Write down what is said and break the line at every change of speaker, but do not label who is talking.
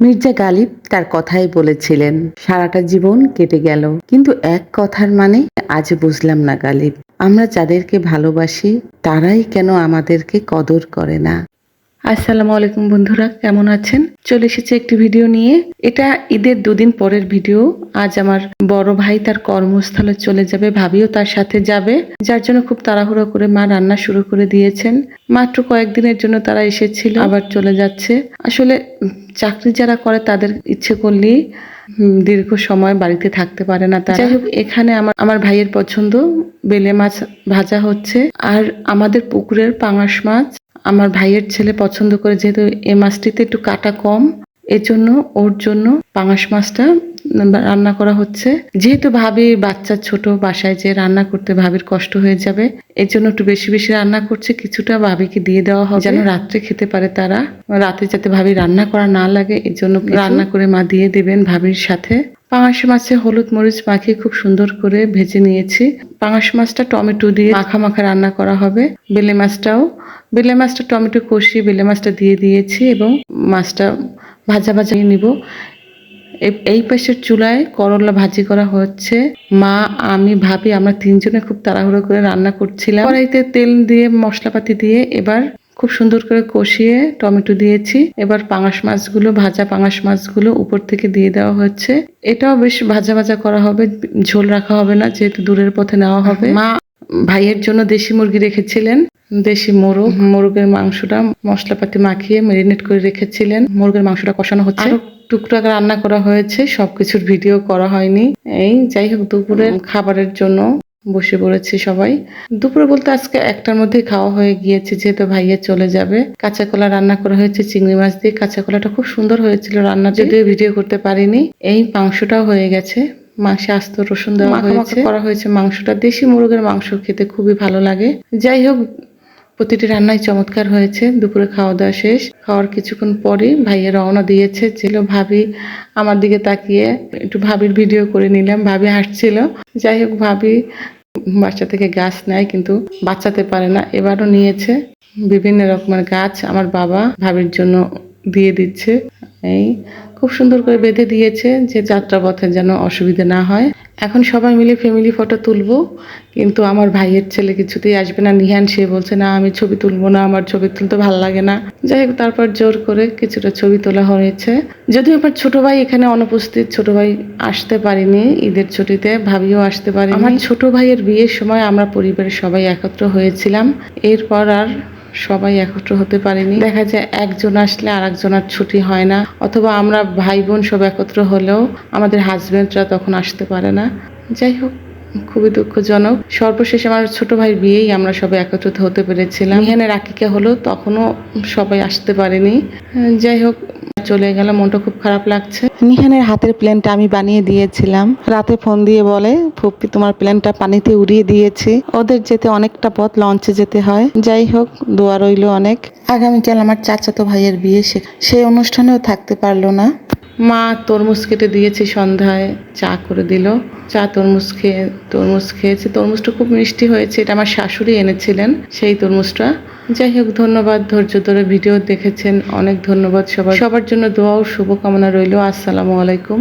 মির্জা গালিব তার কথাই বলেছিলেন, সারাটা জীবন কেটে গেল, কিন্তু এক কথার মানে আজ বুঝলাম না গালিব, আমরা যাদেরকে ভালোবাসি তারাই কেন আমাদেরকে কদর করে না। আসসালামু আলাইকুম বন্ধুরা, কেমন আছেন? চলে এসেছে একটি ভিডিও নিয়ে। এটা ঈদের দুদিন পরের ভিডিও। আজ আমার বড় ভাই তার কর্মস্থলে চলে যাবে, ভাবিও তার সাথে যাবে, যার জন্য খুব তাড়াহুড়ো করে মা রান্না শুরু করে দিয়েছেন। মাত্র কয়েকদিনের জন্য তারা এসেছিল, আবার চলে যাচ্ছে। আসলে চাকরি যারা করে তাদের ইচ্ছে করলেই দীর্ঘ সময় বাড়িতে থাকতে পারে না তারা। যাই হোক, এখানে আমার ভাইয়ের পছন্দ বেলে মাছ ভাজা হচ্ছে, আর আমাদের পুকুরের পাঙাশ মাছ আমার ভাইয়ের ছেলে পছন্দ করে, যেহেতু এই মাছটিতে একটু কাটা কম, এজন্য ওর জন্য পাঙাশ মাছটা রান্না করা হচ্ছে। যেহেতু ভাবি বাচ্চা ছোট, বাসায় যে রান্না করতে ভাবির কষ্ট হয়ে যাবে, এর জন্য একটু বেশি বেশি রান্না করছে। কিছুটা ভাবিকে দিয়ে দেওয়া হবে যেন রাত্রে খেতে পারে তারা, রাতে যাতে ভাবি রান্না করা না লাগে, এর জন্য রান্না করে মা দিয়ে দেবেন ভাবির সাথে। পাঙাশ মাছে হলুদ মরিচ মাখিয়ে খুব সুন্দর করে ভেজে নিয়েছি। পাঙাশ মাছটা টমেটো দিয়ে মাখা মাখা রান্না করা হবে। বেলে মাছটা টমেটো কষিয়ে বেলে মাছটা দিয়ে দিয়েছি এবং মাছটা ভাজা ভাজা নিব। এই পাশের চুলায় করলা ভাজি করা হচ্ছে। মা, আমি, ভাবি, আমরা তিনজনে খুব তাড়াহুড়ো করে রান্না করছিলাম। কড়াইতে তেল দিয়ে মশলাপাতি দিয়ে এবার খুব সুন্দর করে কষিয়ে টমেটো দিয়েছি। এবার ভাজা পাঙাশ মাছগুলো উপর থেকে দিয়ে দেওয়া হচ্ছে। এটাও বেশ ভাজা ভাজা করা হবে, ঝোল রাখা হবে না, যেহেতু দূরের পথে নেওয়া হবে। মা ভাইয়ের জন্য দেশি মুরগি রেখেছিলেন, দেশি মোরগের মাংসটা মশলাপাতি মাখিয়ে ম্যারিনেট করে রেখেছিলেন। মুরগের মাংসটা কষানো হচ্ছে, টুকরা রান্না করা হয়েছে, সবকিছুর ভিডিও করা হয়নি। যাই হোক, দুপুরের খাবারের জন্য বসে পড়েছি সবাই। দুপুরে বলতে আজকে একটার মধ্যে খাওয়া হয়ে গিয়েছে, যেহেতু ভাইয়া চলে যাবে। কাঁচা কলা রান্না করা হয়েছে চিংড়ি মাছ দিয়ে। কাঁচা কলাটা খুব সুন্দর হয়েছিল রান্না, যদিও ভিডিও করতে পারিনি। মাংসটাও হয়ে গেছে, মাংসে আস্ত রসুন দেওয়া হয়েছে, করা হয়েছে মাংসটা। দেশি মুরগের মাংস খেতে খুবই ভালো লাগে। যাই হোক, প্রতিটি রান্নাই চমৎকার হয়েছে। দুপুরে খাওয়া দাওয়া শেষ, খাওয়ার কিছুক্ষণ পরে ভাইয়া রওনা দিয়েছে। ছিল ভাবি আমার দিকে তাকিয়ে একটু ভাবির ভিডিও করে নিলাম, ভাবি হাসছিল। যাই হোক, ভাবি বাচ্চা থেকে গাছ নেয় কিন্তু বাচ্চাতে পারে না, এবারও নিয়েছে বিভিন্ন রকমের গাছ। আমার বাবা ভাবির জন্য দিয়ে দিচ্ছে। খুব সুন্দর করে বেঁধে দিয়েছে, যে যাত্রাপথে যেন অসুবিধা না হয়। এখন সবাই মিলে ফ্যামিলি ফটো তুলবো, কিন্তু আমার ভাইয়ের ছেলে কিছুতেই আসবে না, নিহান। সে বলছে না, আমি ছবি তুলবো না, আমার ছবি তুলতে ভালো লাগে না। যাই হোক, তারপর জোর করে কিছুটা ছবি তোলা হয়েছে। যদিও আমার ছোট ভাই এখানে অনুপস্থিত, ছোট ভাই আসতে পারিনি ঈদের ছুটিতে, ভাবিও আসতে পারিনি। আমার ছোট ভাইয়ের বিয়ের সময় আমরা পরিবারের সবাই একত্র হয়েছিলাম, এরপর আর সবাই একত্র হতে পারিনি। দেখা যায় একজন আসলে আর একজনের ছুটি হয় না, অথবা আমরা ভাই বোন সব একত্র হলেও আমাদের হাজবেন্ডরা তখন আসতে পারে না। যাই হোক, খুবই দুঃখজনক। সর্বশেষ আমার ছোট ভাইয়ের বিয়েই আমরা সবাই একত্রিত হতে পেরেছিলাম। নিহানের আকিকা হলো, তখনও সবাই আসতে পারেনি। যাই হোক, চলে গেল, মনটা খুব খারাপ লাগছে। নিহানের হাতের প্লেনটা আমি বানিয়ে দিয়েছিলাম। রাতে ফোন দিয়ে বলে, ফুপি তোমার প্লেনটা পানিতে উড়িয়ে দিয়েছি। ওদের যেতে অনেকটা পথ, লঞ্চে যেতে হয়। যাই হোক, দোয়া রইল অনেক। আগামীকাল আমার চাচাতো ভাইয়ের বিয়ে, সেই অনুষ্ঠানেও থাকতে পারলো না। মা তরমুজ কেটে দিয়েছে, সন্ধ্যায় চা করে দিল। তরমুজ খেয়েছে। তরমুজটা খুব মিষ্টি হয়েছে, এটা আমার শাশুড়ি এনেছিলেন সেই তরমুজটা। যাই হোক, ধন্যবাদ ধৈর্য ধরে ভিডিও দেখেছেন, অনেক ধন্যবাদ সবার জন্য দোয়া ও শুভকামনা রইল। আসসালামু আলাইকুম।